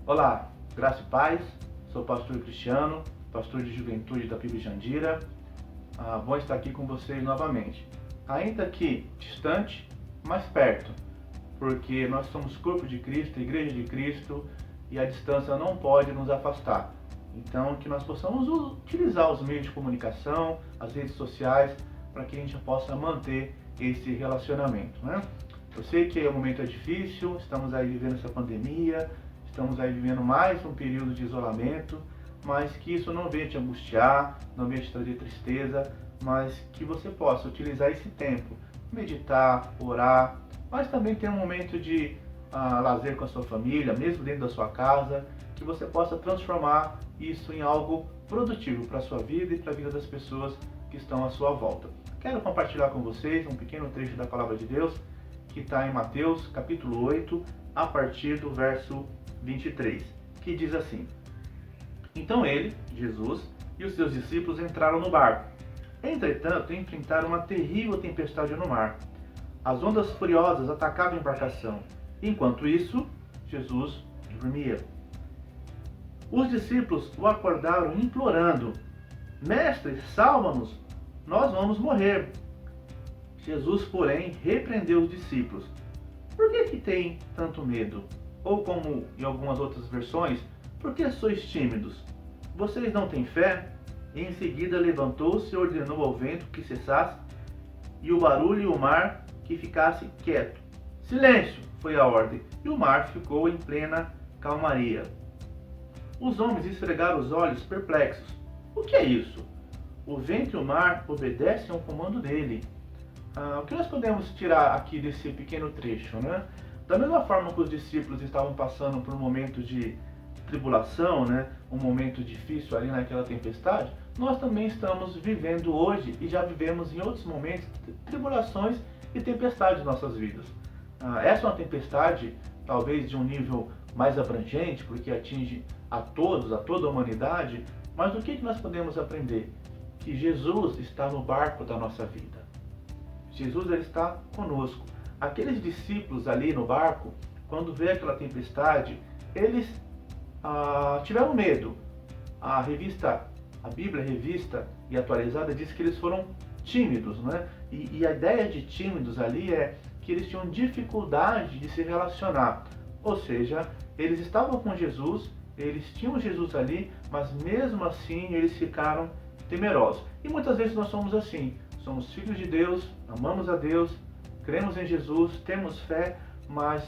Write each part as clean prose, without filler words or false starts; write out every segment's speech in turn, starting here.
Olá, graça e paz, sou o pastor Cristiano, pastor de juventude da PIB Jandira. Bom estar aqui com vocês novamente. Ainda que distante, mas perto, porque nós somos corpo de Cristo, igreja de Cristo, e a distância não pode nos afastar. Então, que nós possamos utilizar os meios de comunicação, as redes sociais, para que a gente possa manter esse relacionamento, né? Eu sei que o momento é difícil, estamos aí vivendo essa pandemia, estamos aí vivendo mais um período de isolamento, mas que isso não venha te angustiar, não venha te trazer tristeza, mas que você possa utilizar esse tempo, meditar, orar, mas também ter um momento de lazer com a sua família, mesmo dentro da sua casa, que você possa transformar isso em algo produtivo para a sua vida e para a vida das pessoas que estão à sua volta. Quero compartilhar com vocês um pequeno trecho da Palavra de Deus, que está em Mateus capítulo 8, a partir do verso 23, que diz assim: Então ele, Jesus, e os seus discípulos entraram no barco. Entretanto, enfrentaram uma terrível tempestade no mar. As ondas furiosas atacavam a embarcação. Enquanto isso, Jesus dormia. Os discípulos o acordaram implorando: Mestre, salva-nos, nós vamos morrer. Jesus, porém, repreendeu os discípulos. Por que tem tanto medo? Ou como em algumas outras versões, por que sois tímidos? Vocês não têm fé? E em seguida levantou-se e ordenou ao vento que cessasse, e o barulho e o mar que ficasse quieto. Silêncio, foi a ordem, e o mar ficou em plena calmaria. Os homens esfregaram os olhos perplexos. O que é isso? O vento e o mar obedecem ao comando dele. O que nós podemos tirar aqui desse pequeno trecho, né? Da mesma forma que os discípulos estavam passando por um momento de tribulação, né? Um momento difícil ali naquela tempestade, nós também estamos vivendo hoje e já vivemos em outros momentos tribulações e tempestades em nossas vidas. Essa é uma tempestade, talvez de um nível mais abrangente, porque atinge a todos, a toda a humanidade, mas o que nós podemos aprender? Que Jesus está no barco da nossa vida. Jesus ele está conosco. Aqueles discípulos ali no barco, quando vê aquela tempestade, eles tiveram medo. A Bíblia revista e atualizada diz que eles foram tímidos, né? E a ideia de tímidos ali é que eles tinham dificuldade de se relacionar. Ou seja, eles estavam com Jesus, eles tinham Jesus ali, mas mesmo assim eles ficaram temerosos. E muitas vezes nós somos assim. Somos filhos de Deus, amamos a Deus, cremos em Jesus, temos fé, mas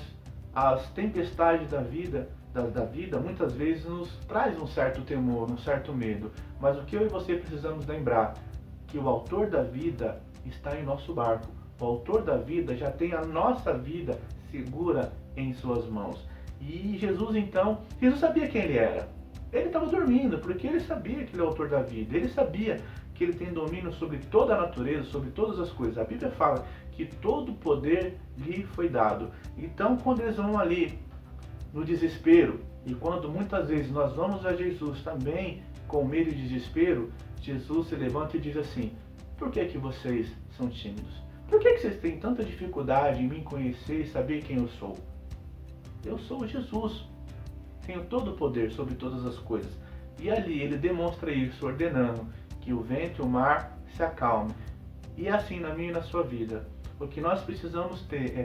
as tempestades da vida muitas vezes nos traz um certo temor, um certo medo. Mas o que eu e você precisamos lembrar? Que o autor da vida está em nosso barco. O autor da vida já tem a nossa vida segura em suas mãos. E Jesus sabia quem ele era. Ele estava dormindo, porque ele sabia que ele é o autor da vida. Ele sabia que ele tem domínio sobre toda a natureza, sobre todas as coisas. A Bíblia fala que todo o poder lhe foi dado. Então, quando eles vão ali no desespero, e quando muitas vezes nós vamos a Jesus também com medo e desespero, Jesus se levanta e diz assim: por que vocês são tímidos? Por que vocês têm tanta dificuldade em me conhecer e saber quem eu sou? Eu sou Jesus. Tenho todo o poder sobre todas as coisas. E ali ele demonstra isso, ordenando que o vento e o mar se acalmem. E assim na minha e na sua vida. O que nós precisamos ter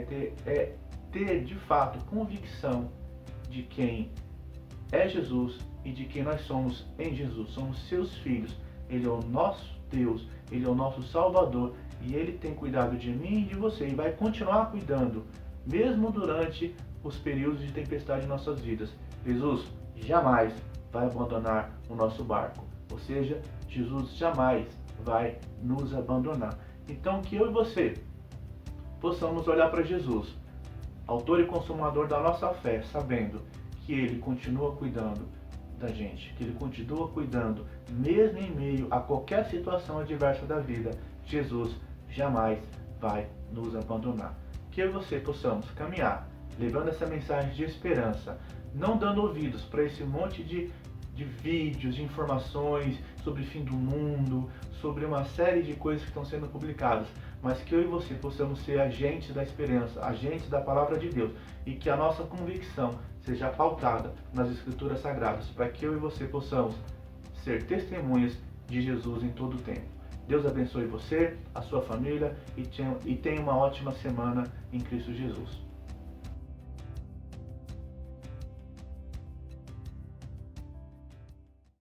é ter de fato convicção de quem é Jesus e de quem nós somos em Jesus. Somos seus filhos. Ele é o nosso Deus, Ele é o nosso Salvador e Ele tem cuidado de mim e de você e vai continuar cuidando, mesmo durante os períodos de tempestade em nossas vidas. Jesus jamais vai abandonar o nosso barco, ou seja, Jesus jamais vai nos abandonar. Então que eu e você possamos olhar para Jesus, autor e consumador da nossa fé, sabendo que Ele continua cuidando da gente, que Ele continua cuidando, mesmo em meio a qualquer situação adversa da vida. Jesus jamais vai nos abandonar. Que eu e você possamos caminhar, levando essa mensagem de esperança, não dando ouvidos para esse monte de vídeos, de informações sobre o fim do mundo, sobre uma série de coisas que estão sendo publicadas, mas que eu e você possamos ser agentes da esperança, agentes da palavra de Deus, e que a nossa convicção seja pautada nas Escrituras Sagradas, para que eu e você possamos ser testemunhas de Jesus em todo o tempo. Deus abençoe você, a sua família e tenha uma ótima semana em Cristo Jesus.